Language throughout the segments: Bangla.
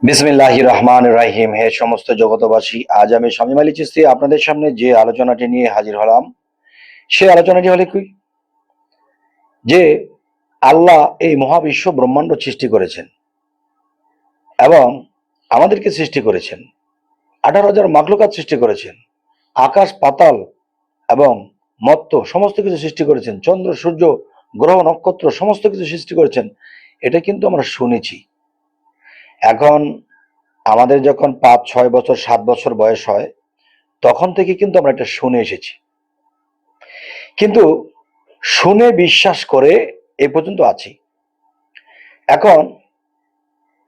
বিসমিল্লাহির রহমানির রহিম। হে সমস্ত জগতবাসী, আজ আমি শামীম আলী চিশতি আপনাদের সামনে যে আলোচনাটি নিয়ে হাজির হলাম, সেই আলোচনাটি হলো কি, যে আল্লাহ এই মহাবিশ্ব ব্রহ্মাণ্ড সৃষ্টি করেছেন এবং আমাদেরকে সৃষ্টি করেছেন, 18,000 মাখলুকাত সৃষ্টি করেছেন, আকাশ পাতাল এবং মত্ত সমস্ত কিছু সৃষ্টি করেছেন, চন্দ্র সূর্য গ্রহ নক্ষত্র সমস্ত কিছু সৃষ্টি করেছেন। এটা কিন্তু আমরা শুনেছি। এখন আমাদের যখন 5, 6 বছর 7 বছর বয়স হয়, তখন থেকে কিন্তু আমরা এটা শুনে এসেছি, কিন্তু শুনে বিশ্বাস করে এ পর্যন্ত আছি। এখন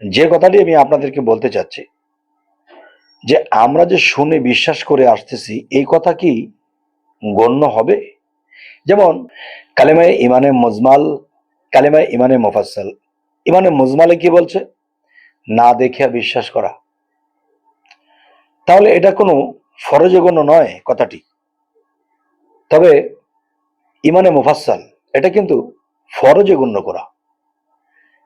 যে কথাটি আমি আপনাদেরকে বলতে চাচ্ছি, যে আমরা যে শুনে বিশ্বাস করে আসতেছি, এই কথা কি গণ্য হবে? যেমন কালেমায়ে ইমানে মুজমাল, কালেমায়ে ইমানে মুফাসসাল। ইমানে মুজমালে কি বলছে? না দেখিয়া বিশ্বাস করা। তাহলে এটা কোনো ফরজে গণ্য নয় কথাটি। তবে ইমানে মুফাসসাল এটা কিন্তু ফরজে গণ্য করা,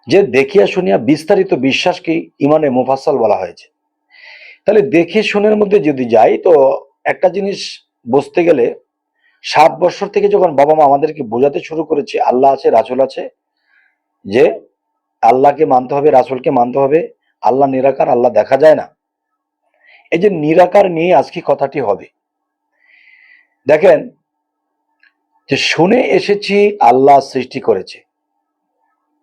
যে দেখিয়া শুনিয়া বিস্তারিত বিশ্বাসকে ইমানে মুফাসসাল বলা হয়েছে। তাহলে দেখে শুনের মধ্যে যদি যাই, তো একটা জিনিস বুঝতে গেলে 7 বছর থেকে যখন বাবা মা আমাদেরকে বোঝাতে শুরু করেছে আল্লাহ আছে, রাসূল আছে, যে আল্লাহকে মানতে হবে, রাসূলকে মানতে হবে, আল্লাহ নিরাকার, আল্লাহ দেখা যায় না, এই যে নিরাকার নিয়ে আজকে কথাটি হবে। দেখেন, যে শুনে এসেছি আল্লাহ সৃষ্টি করেছে,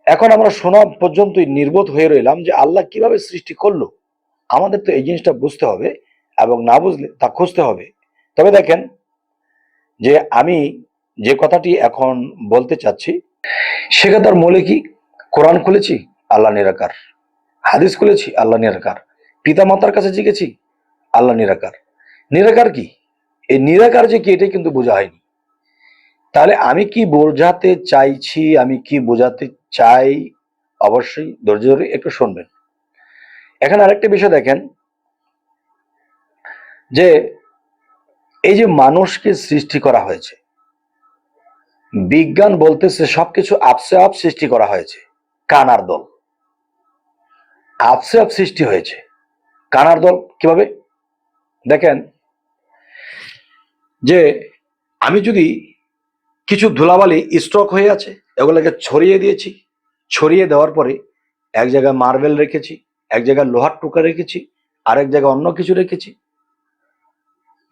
এখন আমরা শোনা পর্যন্তই নির্বোধ হয়ে রইলাম যে আল্লাহ কিভাবে সৃষ্টি করলো। আমাদের তো এই জিনিসটা বুঝতে হবে এবং না বুঝলে তা খুঁজতে হবে। তবে দেখেন, যে আমি যে কথাটি এখন বলতে চাচ্ছি, সে কথার মূলে কি? কোরআন খুলেছি, আল্লাহ নিরাকার। হাদিস খুলেছি, আল্লাহ নিরাকার। পিতা মাতার কাছে জিজ্ঞেছি, আল্লাহ নিরাকার। নিরাকার কি? এই নিরাকার যে কি, এটাই কিন্তু বোঝা হয়নি। তাহলে আমি কি বোঝাতে চাইছি, আমি কি বোঝাতে চাই, অবশ্যই ধৈর্য ধরে একটু শুনবেন। এখানে আরেকটা বিষয় দেখেন, যে এই যে মানুষকে সৃষ্টি করা হয়েছে, বিজ্ঞান বলতেছে সবকিছু আপসে আপ সৃষ্টি করা হয়েছে। কানার দল আপসে আপ সৃষ্টি হয়েছে। কানার দল কিভাবে? দেখেন, যে আমি যদি কিছু ধুলাবালি স্টক হয়ে আছে, এগুলোকে ছড়িয়ে দিয়েছি, ছড়িয়ে দেওয়ার পরে এক জায়গায় মার্বেল রেখেছি, এক জায়গায় লোহার টুকরা রেখেছি, আরেক জায়গায় অন্য কিছু রেখেছি,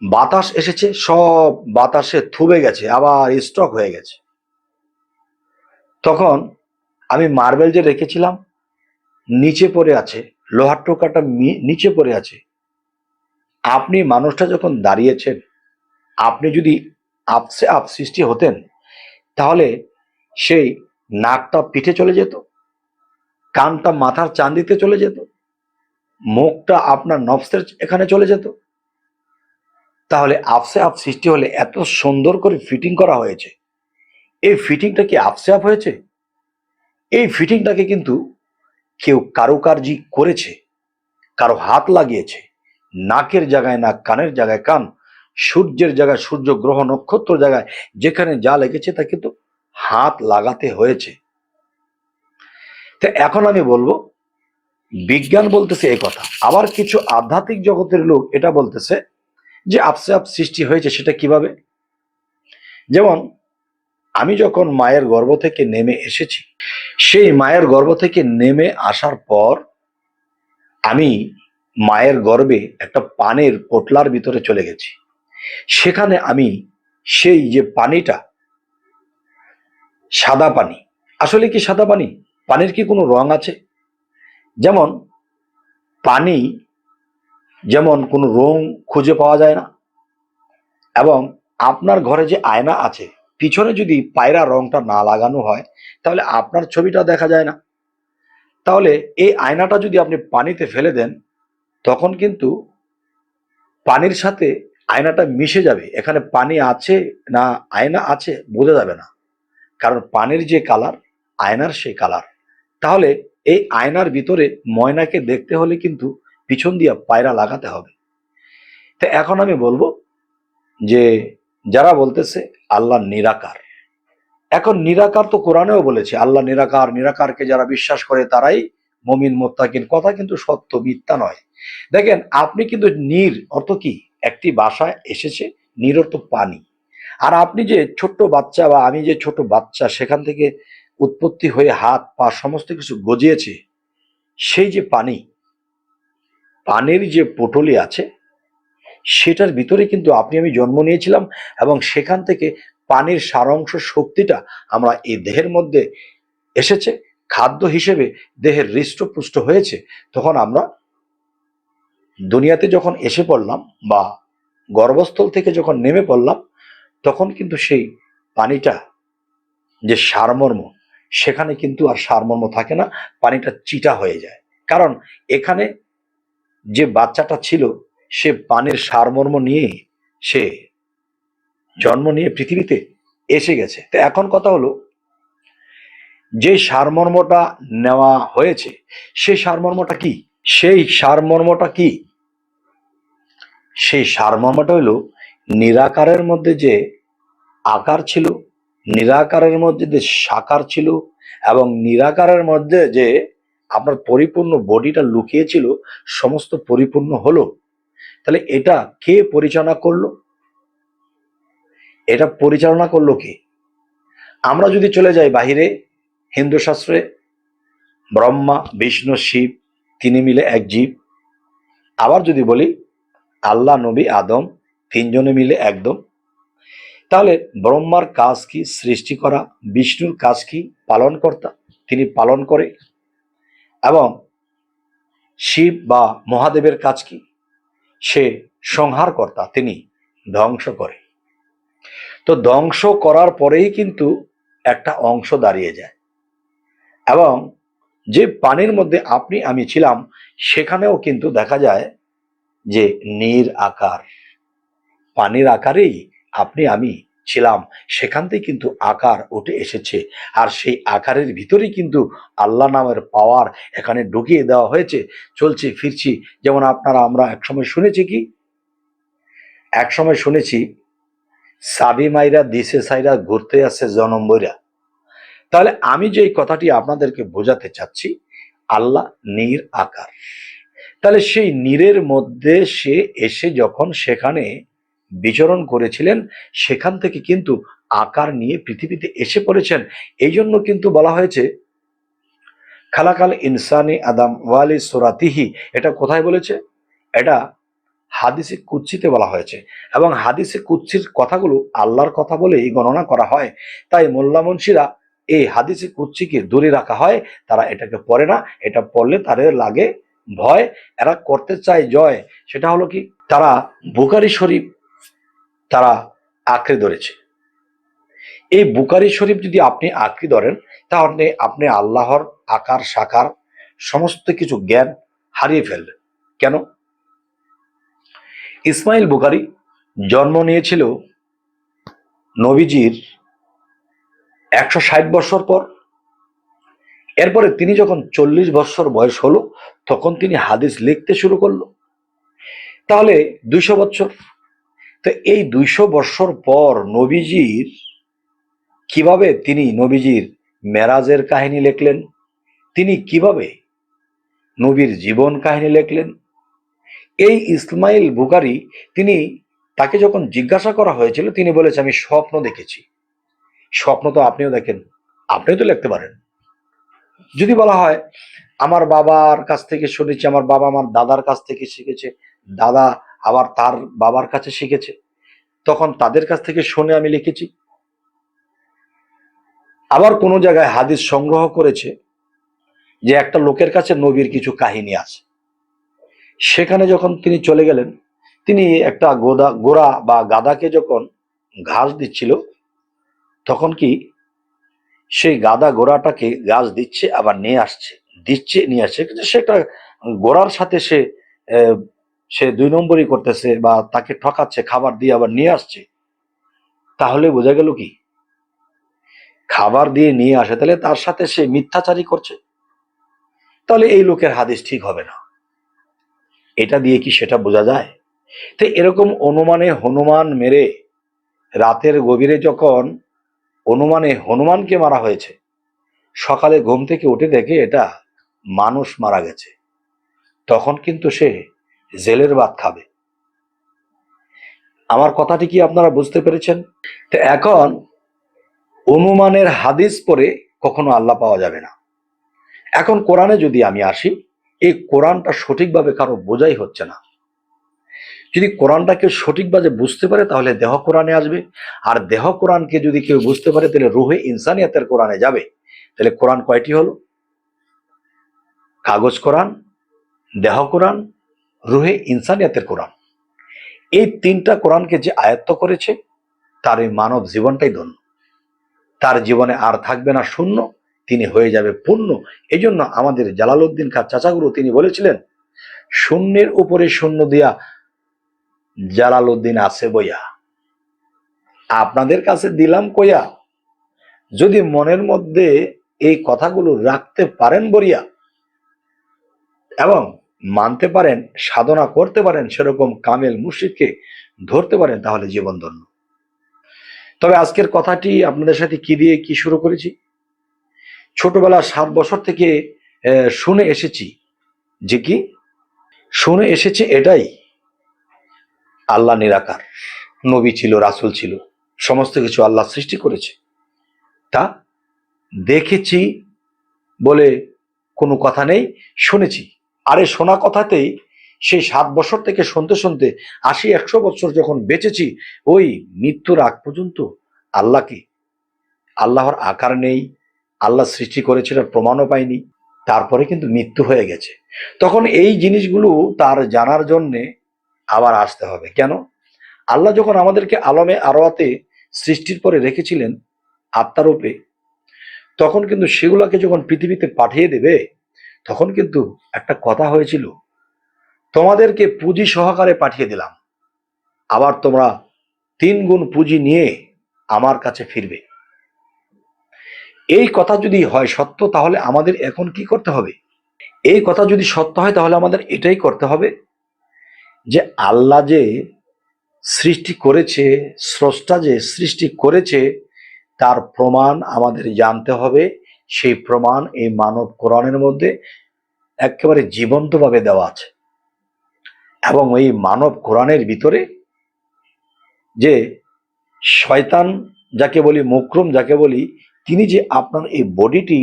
বাতাস এসেছে, সব বাতাসে থুবে গেছে, আবার স্টক হয়ে গেছে। তখন আমি মার্বেল যে রেখেছিলাম নিচে পড়ে আছে, লোহার টোকাটা নিচে পড়ে আছে। আপনি মানুষটা যখন দাঁড়িয়েছেন, আপনি যদি আপসে আপ সৃষ্টি হতেন, তাহলে সেই নাকটা পিঠে চলে যেত, কানটা মাথার চান্দিতে চলে যেত, মুখটা আপনার নফসের এখানে চলে যেত। তাহলে আপসে আপ সৃষ্টি হলে এত সুন্দর করে ফিটিং করা হয়েছে, এই ফিটিংটা কি আপসে আপ হয়েছে? এই ফিটিংটাকে কিন্তু কেউ কারুকার্যি করেছে, কারো হাত লাগিয়েছে। নাকের জায়গায় নাক, কানের জায়গায় কান, সূর্যের জায়গায় সূর্য, গ্রহ নক্ষত্র জায়গায় যেখানে যা লেগেছে তা কিন্তু হাত লাগাতে হয়েছে। তো এখন আমি বলবো, বিজ্ঞান বলতেছে এই কথা, আবার কিছু আধ্যাত্মিক জগতের লোক এটা বলতেছে যে আপসে আপ সৃষ্টি হয়েছে। সেটা কিভাবে? যেমন আমি যখন মায়ের গর্ভ থেকে নেমে এসেছি, সেই মায়ের গর্ভ থেকে নেমে আসার পর আমি মায়ের গর্ভে একটা পানির পোটলার ভিতরে চলে গেছি। সেখানে আমি সেই যে পানিটা, সাদা পানি, আসলে কি সাদা পানি? পানির কি কোনো রং আছে? যেমন পানি, যেমন কোনো রং খুঁজে পাওয়া যায় না, এবং আপনার ঘরে যে আয়না আছে, পিছনে যদি পায়রা রংটা না লাগানো হয়, তাহলে আপনার ছবিটা দেখা যায় না। তাহলে এই আয়নাটা যদি আপনি পানিতে ফেলে দেন, তখন কিন্তু পানির সাথে আয়নাটা মিশে যাবে। এখানে পানি আছে না আয়না আছে বোঝা যাবে না, কারণ পানির যে কালার, আয়নার সেই কালার। তাহলে এই আয়নার ভিতরে ময়নাকে দেখতে হলে কিন্তু পিছন দিয়ে পায়রা লাগাতে হবে। তো এখন আমি বলবো, যে যারা বলতেছে আল্লাহ নিরাকার, এখন নিরাকার তো কোরআনেও বলেছে আল্লাহ নিরাকার, নিরাকারকে যারা বিশ্বাস করে তারাই মুমিন মুত্তাকিন, কথা কিন্তু সত্য, মিথ্যা নয়। দেখেন, আপনি কিন্তু নীর অর্থ কি, একটি ভাষায় এসেছে, নীর অর্থ পানি। আর আপনি যে ছোট্ট বাচ্চা বা আমি যে ছোট বাচ্চা, সেখান থেকে উৎপত্তি হয়ে হাত পা সমস্ত কিছু গজিয়েছে, সেই যে পানি, পানির যে পটলি আছে, সেটার ভিতরে কিন্তু আপনি আমি জন্ম নিয়েছিলাম, এবং সেখান থেকে পানির সারাংশ শক্তিটা আমরা এই দেহের মধ্যে এসেছে, খাদ্য হিসেবে দেহের হৃষ্টপুষ্ট হয়েছে। তখন আমরা দুনিয়াতে যখন এসে পড়লাম বা গর্ভস্থল থেকে যখন নেমে পড়লাম, তখন কিন্তু সেই পানিটা যে সারমর্ম, সেখানে কিন্তু আর সারমর্ম থাকে না, পানিটা চিটা হয়ে যায়। কারণ এখানে যে বাচ্চাটা ছিল, সে পানির সারমর্ম নিয়ে সে জন্ম নিয়ে পৃথিবীতে এসে গেছে। তো এখন কথা হলো, যে সারমর্মটা নেওয়া হয়েছে, সেই সারমর্মটা কি? সেই সারমর্মটা কি? সেই সারমর্মটা হলো, নিরাকারের মধ্যে যে আকার ছিল, নিরাকারের মধ্যে যে সাকার ছিল, এবং নিরাকারের মধ্যে যে আপনার পরিপূর্ণ বডিটা লুকিয়ে ছিল, সমস্ত পরিপূর্ণ হলো। তাহলে এটা কে পরিচালনা করলো? এটা পরিচালনা করলো কে? আমরা যদি চলে যাই বাহিরে, হিন্দু শাস্ত্রে ব্রহ্মা বিষ্ণু শিব তিনি মিলে এক জীব। আবার যদি বলি আল্লাহ নবী আদম তিনজনে মিলে একদম। তাহলে ব্রহ্মার কাজ কি? সৃষ্টি করা। বিষ্ণুর কাজ কি? পালন কর্তা, তিনি পালন করে। এবং শিব বা মহাদেবের কাজ কি? সে সংহার কর্তা, তিনি ধ্বংস করে। তো ধ্বংস করার পরেই কিন্তু একটা অংশ দাঁড়িয়ে যায়। এবং যে পানির মধ্যে আপনি আমি ছিলাম, সেখানেও কিন্তু দেখা যায় যে নীর আকার, পানির আকারেই আপনি আমি ছিলাম, সেখান থেকে কিন্তু আকার উঠে এসেছে। আর সেই আকারের ভিতরেই কিন্তু আল্লাহ নামের পাওয়ার এখানে ঢুকিয়ে দেওয়া হয়েছে। চলছি ফিরছি, যেমন আপনারা আমরা একসময় শুনেছি কি, একসময় শুনেছি সাবি মাইরা দিশে সাইরা ঘুরতে আসে জনম বইরা। তাহলে আমি যে কথাটি আপনাদেরকে বোঝাতে চাচ্ছি, আল্লাহ নীর আকার। তাহলে সেই নীরের মধ্যে সে এসে যখন সেখানে বিচরণ করেছিলেন, সেখান থেকে কিন্তু আকার নিয়ে পৃথিবীতে এসে পড়েছেন। এই জন্য কিন্তু বলা হয়েছে খালাকাল ইনসানি আদম ওয়ালি সুরাতিহি। এটা কোথায় বলেছে? এটা হাদিসে কুদসিতে বলা হয়েছে। এবং হাদিসে কুদসির কথাগুলো আল্লাহর কথা বলেই গণনা করা হয়। তাই মোল্লা মুন্সিরা এই হাদিসে কুদসিকে দূরে রাখা হয়, তারা এটাকে পড়ে না। এটা পড়লে তাদের লাগে ভয়, এরা করতে চায় জয়। সেটা হলো কি, তারা বুখারী শরীফ তারা আঁকড়ে ধরেছে। এই বুখারী শরীফ যদি আপনি আঁকড়ে ধরেন, তাহলে আপনি আল্লাহর আকার সাকার সমস্ত কিছু জ্ঞান হারিয়ে ফেলবেন। কেন? ইসমাইল বুখারী জন্ম নিয়েছিল নবীজির 160 বছর পর। এরপরে তিনি যখন 40 বছর বয়স হলো, তখন তিনি হাদিস লিখতে শুরু করলো। তাহলে 200 বছর। তো এই 200 বছর পর নবীজির কিভাবে তিনি নবীজির মেরাজের কাহিনী লিখলেন, তিনি কিভাবে নবীর জীবন কাহিনী লিখলেন, এই ইসমাইল বুখারী তিনি, তাকে যখন জিজ্ঞাসা করা হয়েছিল, তিনি বলেছে আমি স্বপ্ন দেখেছি। স্বপ্ন তো আপনিও দেখেন, আপনিও তো লিখতে পারেন। যদি বলা হয় আমার বাবার কাছ থেকে শুনেছি, আমার বাবা আমার দাদার কাছ থেকে শিখেছে, দাদা আবার তার বাবার কাছে শিখেছে, তখন তাদের কাছ থেকে শুনে আমি লিখেছি। আবার কোনো জায়গায় হাদিস সংগ্রহ করেছে যে একটা লোকের কাছে নবীর কিছু কাহিনী আছে। সেখানে যখন তিনি চলে গেলেন, তিনি একটা গোড়া বা গাধাকে যখন ঘাস দিচ্ছিল, তখন কি সেই গাধা ঘোড়াটাকে ঘাস দিচ্ছে আবার নিয়ে আসছে, দিচ্ছে নিয়ে আসছে, কিন্তু সেটা ঘোড়ার সাথে সে সে 2 নম্বরই করতেছে বা তাকে ঠকাচ্ছে, খাবার দিয়ে আবার নিয়ে আসছে। তাহলে বোঝা গেল কি, খাবার দিয়ে নিয়ে আসে, তাহলে তার সাথে সে মিথ্যাচারী করছে। তাহলে এই লোকের হাদিস ঠিক হবে না। এটা দিয়ে কি সেটা বোঝা যায়? তো এরকম অনুমানে হনুমান মেরে, রাতের গভীরে যখন অনুমানে হনুমানকে মারা হয়েছে, সকালে ঘুম থেকে উঠে দেখে এটা মানুষ মারা গেছে, তখন কিন্তু সে জেলের ভাত খাবে। আমার কথাটি কি আপনারা বুঝতে পেরেছেন? তো এখন অনুমানের হাদিস পড়ে কখনো আল্লাহ পাওয়া যাবে না। এখন কোরআনে যদি আমি আসি, এই কোরআনটা সঠিকভাবে কারো বোঝাই হচ্ছে না। যদি কোরআনটা কেউ সঠিকভাবে বুঝতে পারে তাহলে দেহ কোরআনে আসবে, আর দেহ কোরআনকে যদি কেউ বুঝতে পারে তাহলে রুহে ইনসানিয়াতের কোরআনে যাবে। তাহলে কোরআন কয়টি হলো? কাগজ কোরআন, দেহ কোরআন, রুহে ইনসানিয়াতের কোরআন। এই তিনটা কোরআনকে যে আয়ত্ত করেছে তার এই মানব জীবনটাই ধন্য। তার জীবনে আর থাকবে না শূন্য, তিনি হয়ে যাবে পূর্ণ। এই জন্য আমাদের জালালউদ্দিন খাঁ চাচাগুরু তিনি বলেছিলেন, শূন্যের উপরে শূন্য দিয়া জালালউদ্দিন আছে বইয়া, আপনাদের কাছে দিলাম কইয়া। যদি মনের মধ্যে এই কথাগুলো রাখতে পারেন বরিয়া এবং মানতে পারেন, সাধনা করতে পারেন, সেরকম কামেল মুর্শিদকে ধরতে পারেন, তাহলে জীবন ধন্য। তবে আজকের কথাটি আপনাদের সাথে কি দিয়ে কি শুরু করেছি, ছোটবেলা 7 বছর থেকে শুনে এসেছি যে কি শুনে এসেছি এটাই, আল্লাহ নিরাকার, নবী ছিল, রাসূল ছিল, সমস্ত কিছু আল্লাহ সৃষ্টি করেছে, তা দেখেছি বলে কোনো কথা নেই, শুনেছি। আর এই শোনা কথাতেই সেই 7 বছর থেকে শুনতে শুনতে 80-100 বছর যখন বেঁচেছি, ওই মৃত্যুর আগ পর্যন্ত আল্লাহকে, আল্লাহর আকার নেই, আল্লাহ সৃষ্টি করেছিল প্রমাণও পাইনি। তারপরে কিন্তু মৃত্যু হয়ে গেছে, তখন এই জিনিসগুলো তার জানার জন্যে আবার আসতে হবে। কেন? আল্লাহ যখন আমাদেরকে আলমে আরওয়াতে সৃষ্টির পরে রেখেছিলেন আত্মারূপে, তখন কিন্তু সেগুলোকে যখন পৃথিবীতে পাঠিয়ে দেবে, তখন কিন্তু একটা কথা হয়েছিল, তোমাদেরকে পুঁজি সহকারে পাঠিয়ে দিলাম, আবার তোমরা 3 গুণ পুঁজি নিয়ে আমার কাছে ফিরবে। এই কথা যদি হয় সত্য, তাহলে আমাদের এখন কি করতে হবে? এই কথা যদি সত্য হয় তাহলে আমাদের এটাই করতে হবে যে আল্লাহ যে সৃষ্টি করেছে, স্রষ্টা যে সৃষ্টি করেছে, তার প্রমাণ আমাদের জানতে হবে। সেই প্রমাণ এই মানব কোরআনের মধ্যে একেবারে জীবন্তভাবে দেওয়া আছে, এবং এই মানব কোরআনের ভিতরে যে শয়তান যাকে বলি, মুকরুম যাকে বলি, তিনি যে আপনার এই বডিটি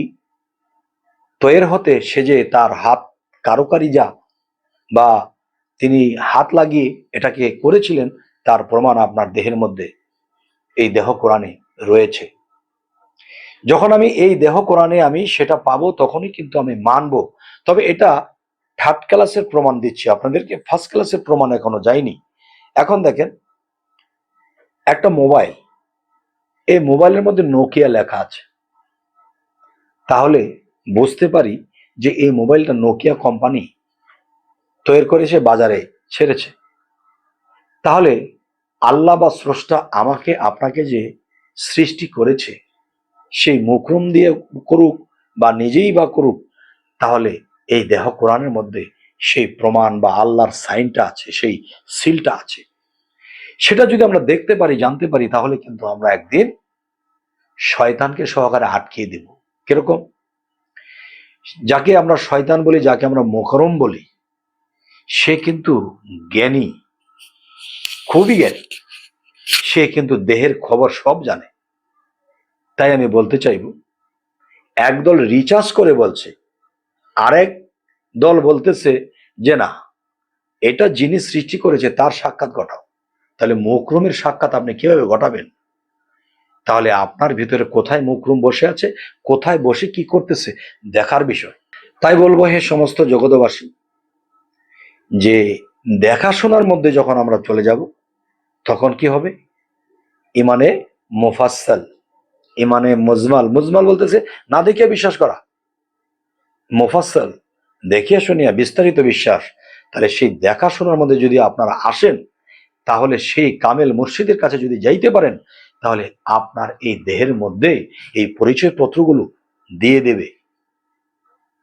তৈরি হতে সে যে তার হাত কারুকারিজা বা তিনি হাত লাগিয়ে এটাকে করেছিলেন, তার প্রমাণ আপনার দেহের মধ্যে এই দেহ কোরআনে রয়েছে। যখন আমি এই দেহ কোরআনে আমি সেটা পাবো, তখনই কিন্তু আমি মানবো। তবে এটা 3rd ক্লাসের প্রমাণ দিচ্ছি আপনাদেরকে, 1st ক্লাসের প্রমাণ এখনো যায়নি। এখন দেখেন একটা মোবাইল, এই মোবাইলের মধ্যে নোকিয়া লেখা আছে, তাহলে বুঝতে পারি যে এই মোবাইলটা নোকিয়া কোম্পানি তৈরি করেছে, বাজারে ছেড়েছে। তাহলে আল্লাহ বা স্রষ্টা আমাকে আপনাকে যে সৃষ্টি করেছে, সেই মুকরম দিয়ে করুক বা নিজেই বা করুক, তাহলে এই দেহ কোরআনের মধ্যে সেই প্রমাণ বা আল্লাহর সাইনটা আছে, সেই সিলটা আছে। সেটা যদি আমরা দেখতে পারি, জানতে পারি, তাহলে কিন্তু আমরা একদিন শয়তানকে সহকারে আটকিয়ে দেব। কিরকম? যাকে আমরা শয়তান বলি, যাকে আমরা মুকরম বলি, সে কিন্তু জ্ঞানী, খুবই জ্ঞানী, সে কিন্তু দেহের খবর সব জানে। তাই আমি বলতে চাইব, একদল রিচার্জ করে বলছে, আরেক দল বলতেছে যে না, এটা যিনি সৃষ্টি করেছে তার সাক্ষাৎ ঘটাও। তাহলে মুকরমের সাক্ষাৎ আপনি কিভাবে ঘটাবেন? তাহলে আপনার ভিতরে কোথায় মুকরম বসে আছে, কোথায় বসে কি করতেছে, দেখার বিষয়। তাই বলবো, হে সমস্ত জগতবাসী, যে দেখাশোনার মধ্যে যখন আমরা চলে যাব, তখন কি হবে? ইমানে মুফাসসাল, ইমানে মুজমাল, মুজমাল বলতেছে না দেখিয়ে বিশ্বাস করা, মুফাসসাল দেখিয়া শুনিয়া বিস্তারিত বিশ্বাস। তাহলে সেই দেখাশোনার মধ্যে যদি আপনারা আসেন, তাহলে সেই কামেল মুর্শিদের কাছে যদি যাইতে পারেন, তাহলে আপনার এই দেহের মধ্যে এই পরিচয় পত্রগুলো দিয়ে দেবে।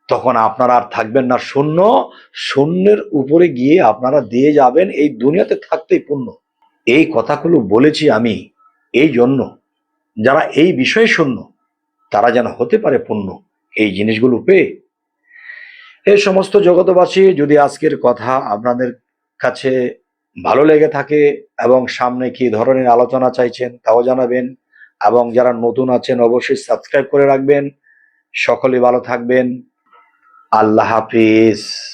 তখন আপনারা আর থাকবেন না শূন্য, শূন্যের উপরে গিয়ে আপনারা দিয়ে যাবেন এই দুনিয়াতে থাকতেই পূর্ণ। এই কথাগুলো বলেছি আমি এই জন্য, যারা এই বিষয়ে শূন্য, তারা যেন হতে পারে পূর্ণ এই জিনিসগুলো পেয়ে। এই সমস্ত জগতবাসী, যদি আজকের কথা আপনাদের কাছে ভালো লেগে থাকে এবং সামনে কি ধরনের আলোচনা চাইছেন তাও জানাবেন, এবং যারা নতুন আছেন অবশ্যই সাবস্ক্রাইব করে রাখবেন। সকলে ভালো থাকবেন। আল্লাহ হাফিজ।